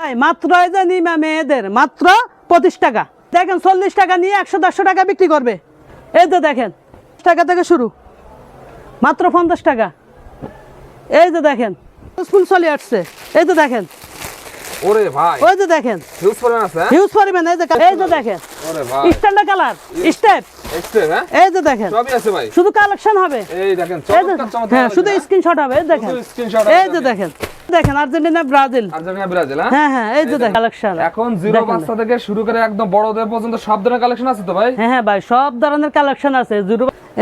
মাত্র এই যে নিমা মেয়েদের মাত্র 25 টাকা। দেখেন 40 টাকা নিয়ে 100-150 টাকা বিক্রি করবে। এই যে দেখেন টাকা থেকে শুরু, মাত্র 50 টাকা। এই যে দেখেন ফুল চলে আসছে। এই যে দেখেন, ওরে ভাই ওই যে দেখেন হিউজ পরিমাণ আছে। হিউজ পরিমাণ। এই যে দেখেন ওরে ভাই স্ট্যান্ডার্ড কালার স্টেপ। এক্সট্রা হ্যাঁ এই যে দেখেন সবই আছে ভাই। শুধু কালেকশন হবে। এই দেখেন এই যে চমৎকার চমৎকার। হ্যাঁ শুধু স্ক্রিনশট হবে। এই দেখেন শুধু screenshot এই হবে, যে দেখেন দেখেন আর্জেন্টিনা ব্রাজিল। আর্জেন্টিনা ব্রাজিল হ্যাঁ। হ্যাঁ হ্যাঁ এই যে দেখেন কালেকশন। এখন জিরো বাচ্চা থেকে শুরু করে একদম বড়দের পর্যন্ত সব ধরনের কালেকশন আছে তো ভাই? হ্যাঁ হ্যাঁ ভাই সব ধরনের কালেকশন আছে।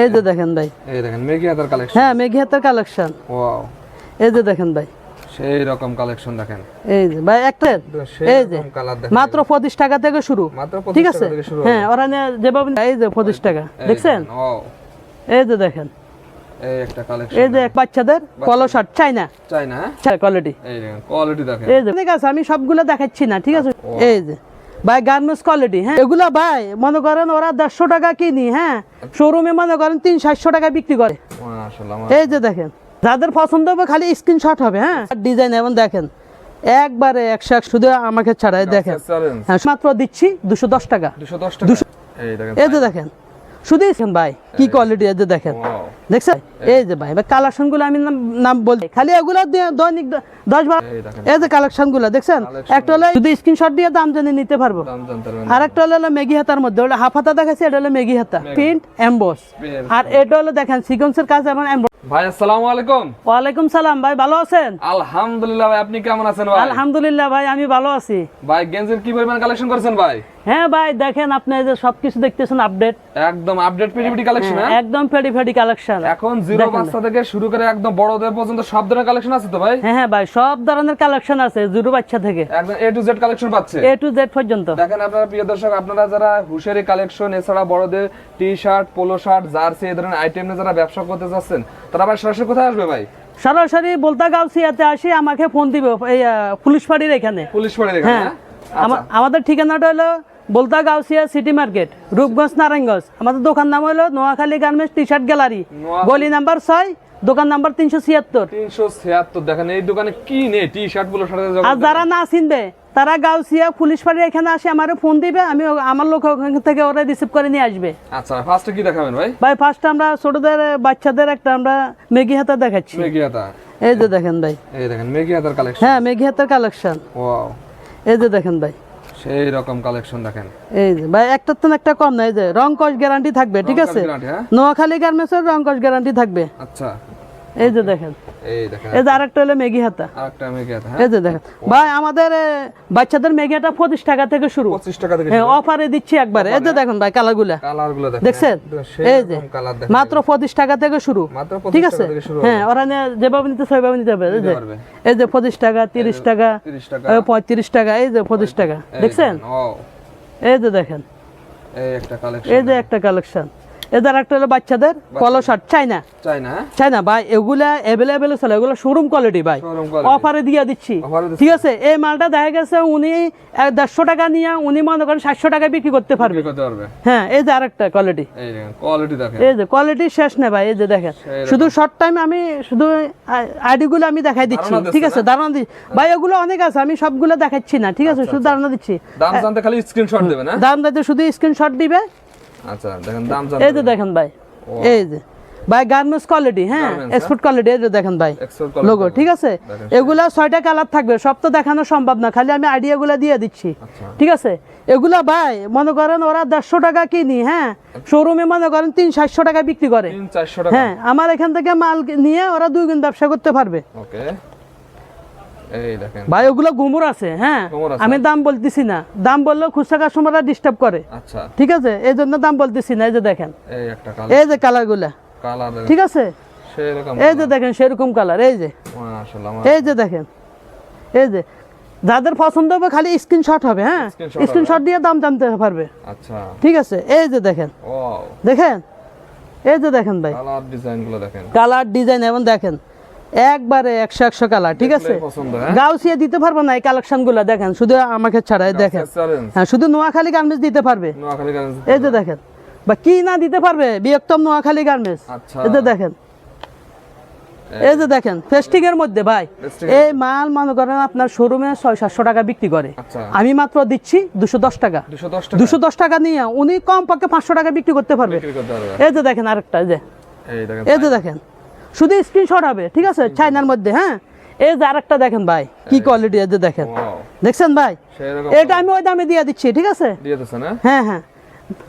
এই যে দেখেন ভাই, এই দেখেন মেগি হাতার কালেকশন। হ্যাঁ মেঘি হাতের কালেকশন। ওয়াও এই যে দেখেন ভাই, সেই রকম কালেকশন দেখেন। এই যে ভাই একটা সেই এই যে রকম কালার দেখেন। মাত্র 25 টাকা থেকে শুরু। মাত্র 25 ঠিক টাকা আছে থেকে শুরু হ্যাঁ ওরা যেভাবে এই যে 25 টাকা দেখছেন। ওয়াও এই যে দেখেন এই একটা কালেকশন। এই যে বাচ্চাদের পলো শার্ট চাইনা চাই না কোয়ালিটি। এই দেখেন কোয়ালিটি দেখেন। এই যে ঠিক আছে আমি সবগুলো দেখাচ্ছি না, ঠিক আছে। এই যে ভাই গার্মেন্টস কোয়ালিটি, হ্যাঁ এগুলা ভাই মনে করেন ওরা 150 টাকা কিনি, হ্যাঁ শোরুমে মনে করেন 300-700 টাকা বিক্রি করে। মাশাআল্লাহ এই যে দেখেন যাদের পছন্দ হবে খালি স্ক্রিনশট হবে। হ্যাঁ ডিজাইন এবং দেখেন একবারে 100 শুধু আমাকে ছাড়াই দেখেন। হ্যাঁ মাত্র দিচ্ছি 210 টাকা। 210 টাকা। এই দেখেন এই যে দেখেন শুধু ভাই কি কোয়ালিটি। এই যে দেখেন দেখছেন এই যে ভাই কালেকশন গুলো আমি নাম বলছি খালি এগুলো দৈনিক 10-12। এই যে কালেকশন গুলো দেখছেন একটা হলো শুধু স্ক্রিনশট দিয়ে দাম জেনে নিতে পারবো। আর একটা হলো মেগি হাতার মধ্যে হলো হাফ হাতা দেখাচ্ছি, এটা হলো মেগি হাতা প্রিন্ট এমবস। আর এটা হলো দেখেন সিকোয়েন্সের কাজ এবং ভাই আসসালামু আলাইকুম। ওয়ালাইকুম সালাম ভাই, ভালো আছেন? আলহামদুলিল্লাহ ভাই, আপনি কেমন আছেন ভাই? আলহামদুলিল্লাহ ভাই আমি ভালো আছি। ভাই গেঞ্জির কি পরিমাণ কালেকশন করেছেন ভাই? হ্যাঁ ভাই দেখেন আপনি এই যে সবকিছু দেখতেছেন আপডেট, একদম আপডেট পেডিপিডি কালেকশন। একদম পেডি কালেকশন। এখন জিরো বাচ্চা থেকে শুরু করে একদম বড়দের পর্যন্ত সব ধরনের কালেকশন আছে তো ভাই? হ্যাঁ হ্যাঁ ভাই সব ধরনের কালেকশন আছে, জিরো বাচ্চা থেকে একদম এ টু জেড কালেকশন পাচ্ছে, এ টু জেড পর্যন্ত। দেখেন আপনারা প্রিয় দর্শক, আপনারা যারা হুশিয়ারি কালেকশন এছাড়া বড়দের T shirt polo shirt jersey এই ধরনের আইটেম নিয়ে যারা ব্যবসা করতে যাচ্ছেন তারা ভাই সরাসরি কোথায় আসবে ভাই? সরাসরি বলতা গাউসিয়াতে আসি, আমাকে ফোন দিবে এই পুলিশ ফাঁড়ির এখানে। পুলিশ ফাঁড়ির এখানে হ্যাঁ আমাদের ঠিকানাটা হলো বলতা গাউসিয়া সিটি মার্কেট, রূপগঞ্জ নারায়ণগঞ্জ। আমাদের দোকান নাম হলো Noakhali garments T shirt gallery, গলি নাম্বার 6, দোকান নাম্বার 376। 376 দেখেন এই দোকানে কি নেই টি শার্ট পোলো শার্ট। আর যারা না চিনবে তারা গাউসিয়া পুলিশ ফাঁড়ির এখানে আসে আমারে ফোন দিবে, আমি আমার লোক ওখান থেকে ওরা রিসিভ করে নিয়ে আসবে। আচ্ছা ফার্স্টে কি দেখাবেন ভাই? ভাই ফার্স্ট আমরা ছোটদের বাচ্চাদের একটা আমরা মেগি হাতা দেখাচ্ছি। মেগি হাতা এই যে দেখেন ভাই, এই দেখেন মেগি হাতার কালেকশন। হ্যাঁ মেগি হাতার কালেকশন। ওয়াও এই যে দেখেন ভাই সেই রকম কালেকশন দেখেন। এই যে ভাই একটার তো একটা কম না। এই যে রং কস গ্যারান্টি থাকবে, ঠিক আছে। নোয়াখালী গার্মেন্টসের রং কস গ্যারান্টি থাকবে। আচ্ছা এই যে দেখেন, এই দেখেন এই যে আরেকটা হলো মেগি হাতা। আরেকটা মেগি হাতা। এই যে দেখেন ভাই আমাদের বাচ্চাদের মেগি হাতা 25 টাকা থেকে শুরু। 25 টাকা থেকে হ্যাঁ অফারে দিচ্ছি একবার। এই যে দেখেন ভাই কালারগুলো দেখেন দেখছেন, এই যে মাত্র 25 টাকা থেকে শুরু, ঠিক আছে। হ্যাঁ ওরা যেভাবে নিতে সেভাবে নিতে হবে। এই যে 25 টাকা 30 টাকা 35 টাকা, এই যে 25 টাকা দেখছেন। এই যে দেখেন এই যে একটা কালেকশন। এদের একটা হলো বাচ্চাদের পলো শার্ট চাইনা ভাই, এগুলা অ্যাভেলেবেল চলে, এগুলো শোরুম কোয়ালিটি ভাই, অফারে দিয়ে দিচ্ছি, ঠিক আছে। এই মালটা দেখা গেছে উনি 150 টাকা নিয়ে উনি মনে করেন 700 টাকা বিক্রি করতে পারবে। হ্যাঁ এই যে আরেকটা কোয়ালিটি, এই যে কোয়ালিটি শেষ না ভাই। এই যে দেখেন শুধু শর্ট টাইম আমি শুধু আইডি গুলো আমি দেখাই দিচ্ছি, ঠিক আছে। ধারণা দিচ্ছি ভাই, এগুলো অনেক আছে আমি সবগুলো দেখাচ্ছি না, ঠিক আছে। শুধু ধারণা দিচ্ছি, দাম জানতে খালি স্ক্রিনশট দেবেন। হ্যাঁ দাম দিতে শুধু স্ক্রিনশট দিবে। আচ্ছা দেখেন দাম জানতে। এই যে দেখেন ভাই, এই যে ভাই গার্মেন্টস কোয়ালিটি, হ্যাঁ এক্সপোর্ট কোয়ালিটি। এই যে দেখেন ভাই লোগো, ঠিক আছে। এগুলা 6টা কালার থাকবে, সব তো দেখানো সম্ভব না, খালি আমি আইডিয়াগুলো দিয়ে দিচ্ছি, ঠিক আছে। এগুলা ভাই মনে করেন ওরা 150 টাকা কিনি, হ্যাঁ শোরুমে মনে করেন 300-700 টাকা বিক্রি করে। হ্যাঁ আমার এখান থেকে মাল নিয়ে ওরা 2 গুণ ব্যবসা করতে পারবে। ওকে এই দেখেন ভাই ওগুলো গুমুর আছে, হ্যাঁ আমি দাম বলতেছি না, দাম বললেও খুচরা কাস্টমাররা ডিস্টার্ব করে। আচ্ছা ঠিক আছে এই জন্য দাম বলতেছি না। এই যে দেখেন এই একটা কালার, এই যে কালারগুলো, ঠিক আছে। এই যে দেখেন সেরকম কালার, এই যে মাশাআল্লাহ, এই যে দেখেন, এই যে যাদের পছন্দ হবে খালি স্ক্রিনশট হবে। হ্যাঁ স্ক্রিনশট দিয়ে দাম জানতে পারবে। আচ্ছা ঠিক আছে এই যে দেখেন, দেখেন এই যে দেখেন ভাই কালার ডিজাইনগুলো দেখেন, কালার ডিজাইন এবং দেখেন একবারে 100 কালার, ঠিক আছে। গাউসিয়া দিতে পারবো না এই কালেকশন গুলা, দেখেন শুধু আমাকে ছাড়াই দেখেন। হ্যাঁ শুধু নোয়াখালী গার্মেন্টস দিতে পারবে। এই যে দেখেন বা কি না দিতে পারবে বৃহত্তম নোয়াখালী গার্মেন্টস। এই যে দেখেন এই যে দেখেন ফেস্টিং এর মধ্যে ভাই এই মাল মনে করেন আপনার শোরুমে 600-700 টাকা বিক্রি করে, আচ্ছা আমি মাত্র দিচ্ছি 210 টাকা। 210 টাকা নিয়ে উনি কম পক্ষে 500 টাকা বিক্রি করতে পারবে। এই যে দেখেন আরেকটা, এই যে এই যে দেখেন শুধু স্ক্রিনশট হবে, ঠিক আছে, চাইনার মধ্যে। হ্যাঁ এই যে আরেকটা দেখেন ভাই কি কোয়ালিটি, এই যে দেখেন, দেখছেন ভাই, এটা আমি ওই দামে দিয়ে দিচ্ছি, ঠিক আছে। হ্যাঁ হ্যাঁ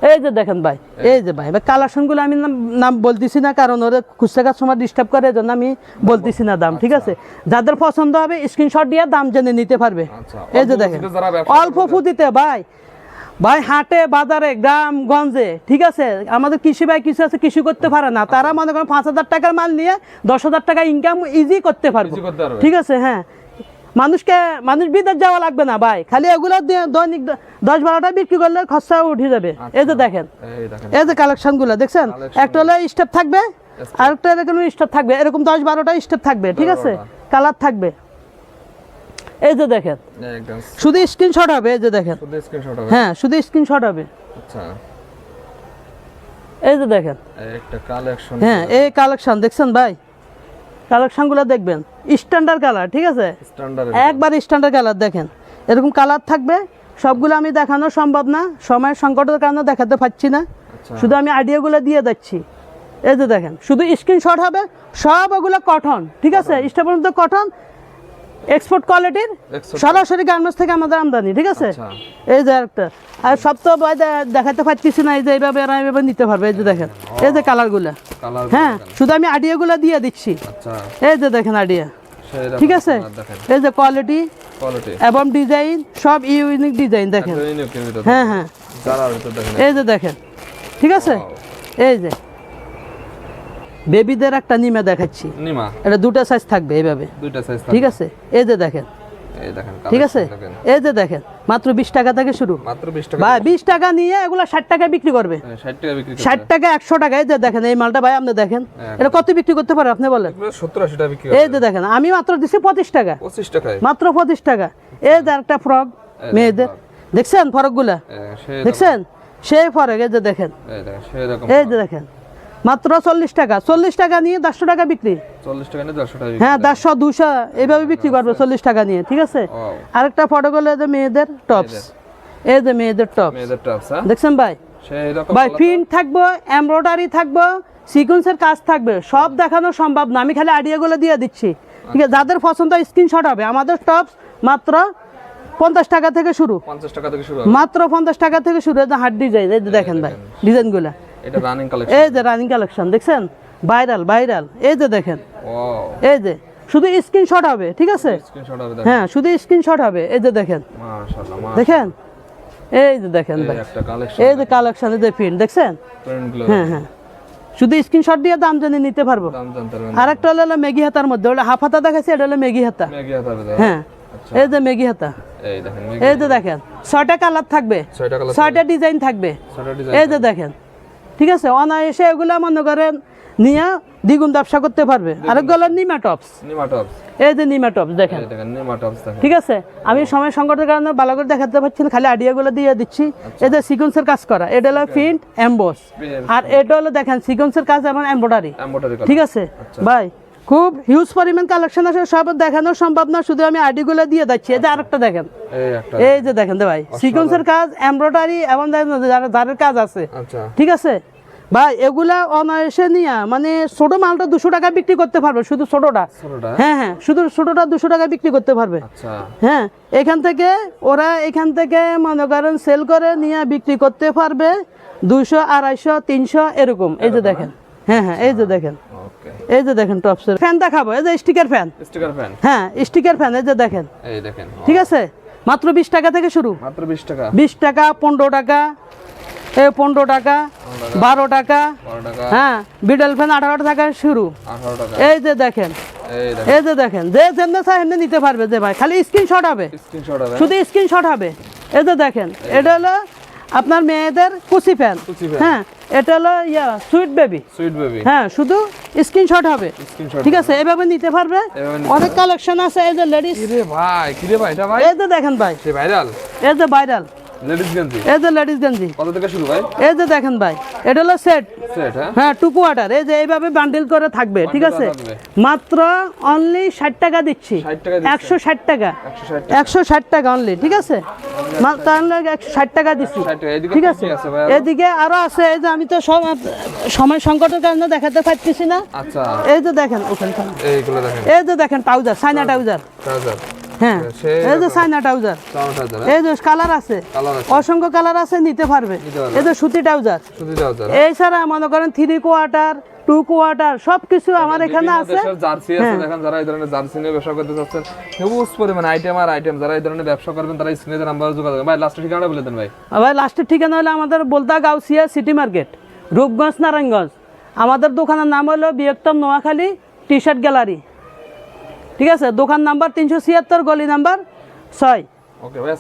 এই যে দেখেন ভাই, এই যে ভাই কালেকশন গুলো আমি নাম বলতেছি না, কারণ ওরা খুচরা কাস্টমার ডিস্টার্ব করে, এজন্য আমি বলতেছি না দাম, ঠিক আছে। যাদের পছন্দ হবে স্ক্রিনশট দিয়ে দাম জেনে নিতে পারবে। এই যে দেখেন অল্প ফুটিতে ভাই, ভাই হাটে বাজারে গ্রাম গঞ্জে, ঠিক আছে, আমাদের কৃষি ভাই কিছু আছে কৃষি করতে পারে না, তারা মনে করেন 5,000 টাকার মাল নিয়ে 10,000 টাকা ইনকাম ইজি করতে পারবে, ঠিক আছে। হ্যাঁ মানুষ বিদেশ যাওয়া লাগবে না ভাই, খালি এগুলো দৈনিক 10-12টা বিক্রি করলে খরচা উঠে যাবে। এই যে দেখেন, এই যে কালেকশন গুলো দেখছেন, একটা হলে স্টেপ থাকবে, আরেকটা এরকম স্টেপ থাকবে, এরকম 10-12টা স্টেপ থাকবে, ঠিক আছে, কালার থাকবে। এই যে দেখেন শুধু স্ক্রিনশট হবে, এই যে দেখেন, হ্যাঁ শুধু স্ক্রিনশট হবে। এই যে দেখেন হ্যাঁ এই কালেকশন দেখছেন ভাই, কালেকশন গুলো দেখবেন স্ট্যান্ডার্ড কালার, ঠিক আছে, একবার স্ট্যান্ডার্ড কালার দেখেন, এরকম কালার থাকবে। সবগুলো আমি দেখানো সম্ভব না, সময়ের সংকটের কারণে দেখাতে পারছি না, শুধু আমি আইডিয়াগুলো দিয়ে যাচ্ছি। এই যে দেখেন শুধু স্ক্রিনশট হবে, সব ওগুলো কটন, ঠিক আছে, স্টেপ পর্যন্ত কটন, এক্সপোর্ট কোয়ালিটির, সরাসরি গার্মেন্টস থেকে আমাদের আমদানি, ঠিক আছে। এই যে একটা, আর সব তো দেখাতে পারতেছি না, এই যে এইভাবে এরা এইভাবে নিতে পারবে। এই যে দেখেন এই যে কালারগুলো, হ্যাঁ শুধু আমি আইডিয়াগুলো দিয়ে দিচ্ছি। এই যে দেখেন আইডিয়া, ঠিক আছে, এই যে কোয়ালিটি এবং ডিজাইন সব ইউনিক ডিজাইন দেখেন। হ্যাঁ হ্যাঁ এই যে দেখেন, ঠিক আছে। এই যে বেবিদের একটা নিমা দেখাচ্ছি, এটা দুটো সাইজ থাকবে এইভাবে, ঠিক আছে। এই যে দেখেন, ঠিক আছে, এই যে দেখেন মাত্র 20 টাকা থেকে শুরু, ভাই 20 টাকা নিয়ে এগুলো 60 টাকায় বিক্রি করবে, 60 টাকা 100 টাকা। এই যে দেখেন এই মালটা ভাই আপনি দেখেন, এটা কত বিক্রি করতে পারে আপনি বলেন? 70-80 টাকা বিক্রি। এই যে দেখেন আমি মাত্র দিচ্ছি 25 টাকা, মাত্র 25 টাকা। এই যে একটা ফ্রক মেয়েদের, দেখছেন ফ্রকগুলা, দেখছেন সেই ফ্রক, এই যে দেখেন, এই যে দেখেন মাত্র 40 টাকা, 40 টাকা নিয়ে 100 টাকা বিক্রি, 40 টাকা নিয়ে 100 টাকা, হ্যাঁ 100-200 এইভাবে বিক্রি করবে 40 টাকা নিয়ে, ঠিক আছে। আরেকটা ফটো গুলো যে মেয়েদের টপস, এই যে মেয়েদের টপস, দেখছেন ভাই, ভাই প্রিন্ট থাকবো, এমব্রয়ডারি থাকবো, সিকোয়েন্সের কাজ থাকবে, সব দেখানো সম্ভব না, আমি খালি আইডিয়াগুলো দিয়ে দিচ্ছি, ঠিক আছে। যাদের পছন্দ স্ক্রিনশট হবে। আমাদের টপস মাত্র 50 টাকা থেকে শুরু, 50 টাকা থেকে শুরু, মাত্র 50 টাকা থেকে শুরু। এই যে হার্ড ডিজাইন, এই যে দেখেন ভাই ডিজাইনগুলো, এটা রানিং কালেকশন, এই যে রানিং কালেকশন দেখছেন, ভাইরাল, এই যে দেখেন, এই যে শুধু স্ক্রিনশট হবে, ঠিক আছে, হ্যাঁ শুধু স্ক্রিনশট হবে। এই যে দেখেন, মাশাআল্লাহ দেখেন, এই যে দেখেন ভাই একটা কালেকশন, এই যে কালেকশন, এই যে প্রিন্ট দেখছেন, প্রিন্টগুলো, হ্যাঁ হ্যাঁ শুধু স্ক্রিনশট দিয়ে দাম জেনে নিতে পারবো। আরেকটা হলো মেগি হাতার মধ্যে, ওটা হাফ হাতা দেখাচ্ছি, এটা হলো মেগি হাতা, হ্যাঁ এই যে মেগি হাতা, এই যে দেখেন 6টা কালার থাকবে, 6টা ডিজাইন থাকবে, এই যে দেখেন, ঠিক আছে। অনায়াসে এগুলা মনে করেন নিয়ে দ্বিগুণ ব্যবসা করতে পারবে। আরেকগুলো নিমা টপস, এই যে নিমা টপস দেখেন, ঠিক আছে। আমি সময় সংকটের কারণে ভালো করে দেখাতে পারছি না, খালি আইডিয়াগুলো দিয়ে দিচ্ছি। এই যে সিকোয়েন্সের কাজ করা, এটা হলো প্রিন্ট এমবস, আর এটা হলো দেখেন সিকোয়েন্সের কাজ এবং এমব্রয়ডারি, ঠিক আছে ভাই। খুব হিউজ পরিমাণ কালেকশন আছে, সব দেখানো সম্ভব না, শুধু আমি আইডিগুলো দিয়ে যাচ্ছি। এই যে আরেকটা দেখেন, এই যে দেখেন ভাই সিকোয়েন্সের কাজ, এমব্রয়ডারি এবং যাদের কাজ আছে, ঠিক আছে ভাই। এগুলা অনায়াসে নিয়ে মানে ছোট মালটা 200 টাকা বিক্রি করতে পারবে, শুধু ছোটটা, হ্যাঁ হ্যাঁ শুধু ছোটটা 200 টাকা বিক্রি করতে পারবে, হ্যাঁ। এখান থেকে মনে করেন সেল করে নিয়ে বিক্রি করতে পারবে 200, 250, 300 এরকম। এই যে দেখেন, হ্যাঁ হ্যাঁ এই যে দেখেন, এই যে দেখেন টপসের ফ্যান দেখাবো, এই যে স্টিকার ফ্যান, হ্যাঁ স্টিকার ফ্যান, এই যে দেখেন, ঠিক আছে। মাত্র 20 টাকা থেকে শুরু, মাত্র 20 টাকা, 20 টাকা, 15 টাকা, 15 টাকা, 12 টাকা, হ্যাঁ বিডল ফ্যান 18 টাকা শুরু, এই যে দেখেন, এই যে দেখেন, যে যেমনি চাই এমনি নিতে পারবে। যে ভাই খালি স্ক্রিনশট হবে, শুধু স্ক্রিনশট হবে। এই যে দেখেন, এটা হলো আপনার মেয়েদের কুচি ফ্যান, হ্যাঁ এটা হলো সুইট বেবি, হ্যাঁ শুধু স্ক্রিনশট হবে, ঠিক আছে, এভাবে নিতে পারবে। অনেক কালেকশন আছে। এই যে লেডিস, এই যে দেখেন ভাই, এই যে ভাইরাল, লেডিস গেঞ্জি এই যে লেডিস গেঞ্জি কত থেকে শুরু ভাই? এই যে দেখেন ভাই, এটা হলো সেট। সেট হ্যাঁ, 2 কোয়ার্টার, এই যে এইভাবে বান্ডিল করে থাকবে, ঠিক আছে? মাত্র অনলি 60 টাকা দিচ্ছি। 60 টাকা 160 টাকা, 160 160 টাকা অনলি, ঠিক আছে? তাহলে 160 টাকা দিচ্ছি, 60 টাকা। এদিকে ঠিক কি আছে? আছে ভাই? এদিকে আরো আছে, এই যে আমি তো সময় সংকটের কারণে দেখাতে পারতেছি না। আচ্ছা, এই যে দেখেন ওখানে, এইগুলো দেখেন, এই যে দেখেন ট্রাউজার, চায়না ট্রাউজার। ট্রাউজার। হ্যাঁ, এই যে চায়না ট্রাউজার, এই যে কালার আছে, অসংখ্য কালার আছে, নিতে পারবে। এই যে সুতি ট্রাউজার, এই ছাড়া মনে করেন 3 কোয়ার্টার, 2 কোয়ার্টার সবকিছু আমার এখানে আছে। জার্সি আছে, দেখেন যারা এই ধরনের জার্সি নিয়ে ব্যবসা করতে চাচ্ছেন, হিউজ পরিমাণ আইটেম আর আইটেম, যারা এই ধরনের ব্যবসা করবেন তারা স্ক্রিনে নাম্বারে যোগাযোগ করবেন। ভাই লাস্টের ঠিকানাটা বলে দেন ভাই। ভাই লাস্টের ঠিকানা হলো আমাদের বলতা গাউসিয়া সিটি মার্কেট, রূপগঞ্জ, নারায়ণগঞ্জ। আমাদের দোকানের নাম হলো বৃহত্তম নোয়াখালী টি শার্ট গ্যালারি, ঠিক আছে? দোকান নাম্বার 376, গলি নাম্বার 6। ওকে ভাই।